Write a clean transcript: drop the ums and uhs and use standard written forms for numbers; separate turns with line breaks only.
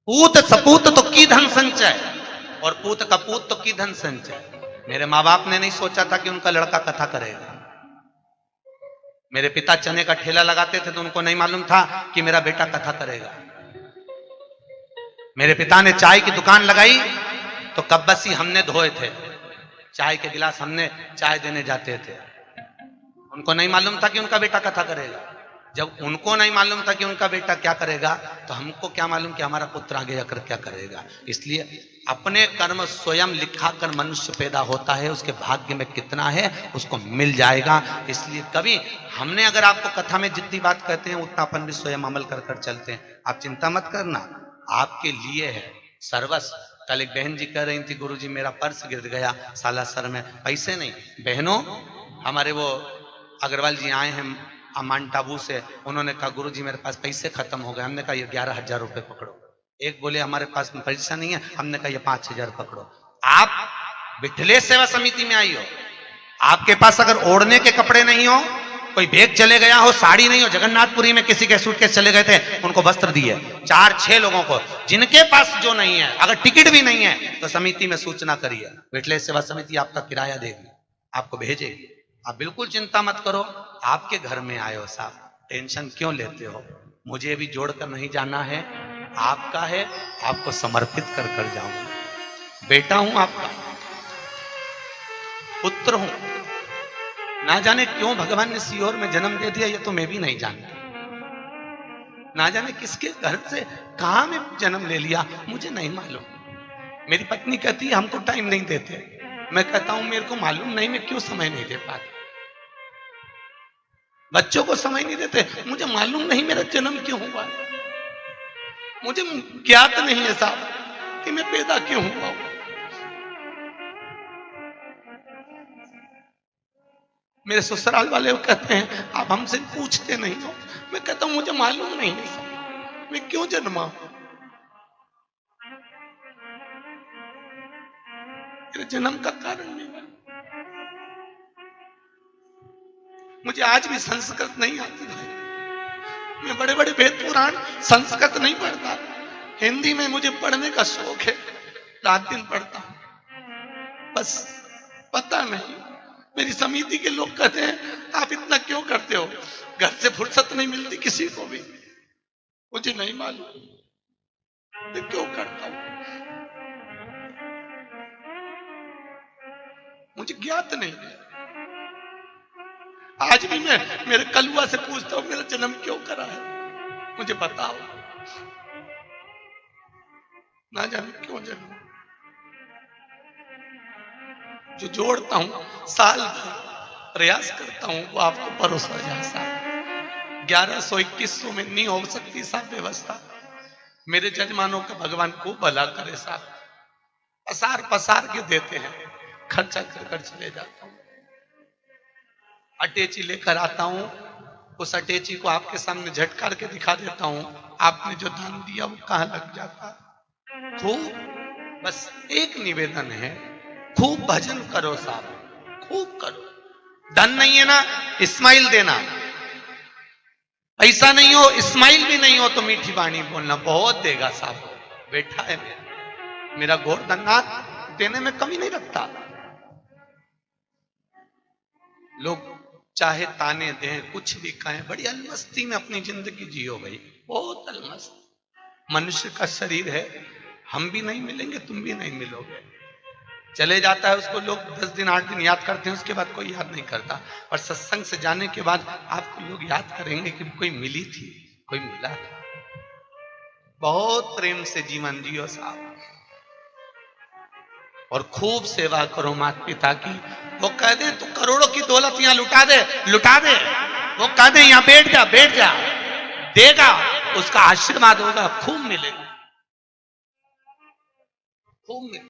पूत सपूत तो की धन संचय और पूत कपूत तो की धन संचय। मेरे माँ बाप ने नहीं सोचा था कि उनका लड़का कथा करेगा। मेरे पिता चने का ठेला लगाते थे तो उनको नहीं मालूम था कि मेरा बेटा कथा करेगा। मेरे पिता ने चाय की दुकान लगाई तो कब्बसी हमने धोए थे, चाय के गिलास हमने चाय देने जाते थे। उनको नहीं मालूम था कि उनका बेटा कथा करेगा। जब उनको नहीं मालूम था कि उनका बेटा क्या करेगा तो हमको क्या मालूम कि हमारा पुत्र आगे जाकर क्या करेगा। इसलिए अपने कर्म स्वयं लिखा कर मनुष्य पैदा होता है, उसके भाग्य में कितना है उसको मिल जाएगा। इसलिए कभी हमने अगर आपको कथा में जितनी बात कहते हैं उतना अपन भी स्वयं अमल कर कर चलते हैं। आप चिंता मत करना, आपके लिए है सर्वस्व। कल एक बहन जी कह रही थी, गुरुजी मेरा पर्स गिर गया सालासर में, पैसे नहीं। बहनों, हमारे वो अग्रवाल जी आए हैं माउंट आबू से, उन्होंने कहा गुरुजी मेरे पास पैसे खत्म हो गए। हमने कहा ये 11,000 रुपए पकड़ो। एक बोले हमारे पास पैसा नहीं है, हमने कहा ये 5,000 पकड़ो। आप विठलेश सेवा समिति में आई हो, आपके पास अगर ओढ़ने के कपड़े नहीं हो, कोई भेग चले गया हो, साड़ी नहीं हो, जगन्नाथपुरी में किसी के सूटकेस चले गए थे, उनको वस्त्र दिए 4-6 लोगों को। जिनके पास जो नहीं है, अगर टिकट भी नहीं है तो समिति में सूचना करिए, विठलेश सेवा समिति आपका किराया देगी, आपको भेजेगी। आप बिल्कुल चिंता मत करो। आपके घर में आए हो साहब, टेंशन क्यों लेते हो? मुझे भी जोड़कर नहीं जाना है, आपका है, आपको समर्पित कर कर जाऊंगा। बेटा हूं आपका, पुत्र हूं। ना जाने क्यों भगवान ने सीहोर में जन्म दे दिया, ये तो मैं भी नहीं जानता। ना जाने किसके घर से कहां में जन्म ले लिया, मुझे नहीं मालूम। मेरी पत्नी कहती है हमको टाइम नहीं देते, मैं कहता हूं मेरे को मालूम नहीं, मैं क्यों समय नहीं दे पाता। बच्चों को समय नहीं देते, मुझे मालूम नहीं मेरा जन्म क्यों हुआ, मुझे ज्ञात नहीं है साहब कि मैं पैदा क्यों हुआ हूं। मेरे ससुराल वाले कहते हैं आप हमसे पूछते नहीं हो, मैं कहता हूं मुझे मालूम नहीं है साहब मैं क्यों जन्मा हूं। मेरे जन्म का कारण नहीं है। मुझे आज भी संस्कृत नहीं आती भाई, मैं बड़े बड़े वेद पुराण संस्कृत नहीं पढ़ता, हिंदी में मुझे पढ़ने का शौक है, रात दिन पढ़ता हूं। बस पता नहीं, मेरी समिति के लोग कहते हैं आप इतना क्यों करते हो, घर से फुर्सत नहीं मिलती किसी को भी। मुझे नहीं मालूम मैं क्यों करता हूं, मुझे ज्ञात नहीं है। आज भी मैं मेरे कलुआ से पूछता हूं मेरा जन्म क्यों करा है, मुझे बताओ। ना जाने क्यों जन्म। जो जोड़ता हूं साल भर प्रयास करता हूं वो आपको परोसा जाए साहब। 1121 में नहीं हो सकती साहब व्यवस्था। मेरे जजमानों का भगवान को भला करे साहब, पसार पसार के देते हैं, खर्चा कर कर चले जाता हूं। अटैची लेकर आता हूं, उस अटैची को आपके सामने झटकार के दिखा देता हूं, आपने जो दान दिया वो कहां लग जाता। खूब बस एक निवेदन है, खूब भजन करो साहब, खूब करो। धन नहीं है ना, इस्माइल देना। पैसा नहीं हो, इस्माइल भी नहीं हो तो मीठी बाणी बोलना, बहुत देगा साहब। बैठा है मेरा गोवर्धननाथ, देने में कमी नहीं रखता। लोग चाहे ताने दें, कुछ भी कहें, बड़ी अलमस्ती में अपनी जिंदगी जियो भाई, बहुत अलमस्त। मनुष्य का शरीर है, हम भी नहीं मिलेंगे, तुम भी नहीं मिलोगे। चले जाता है उसको लोग 10 दिन 8 दिन याद करते हैं, उसके बाद कोई याद नहीं करता। और सत्संग से जाने के बाद आपको लोग याद करेंगे कि कोई मिली थी, कोई मिला था। बहुत प्रेम से जीवन जियो साहब, और खूब सेवा करो माता पिता की। वो कह दे तू करोड़ों की दौलत यहाँ लुटा दे, लुटा दे, वो कह दे यहाँ बैठ जा, बैठ जा, देगा, उसका आशीर्वाद होगा, खूब मिलेगा, खूब मिलेगा।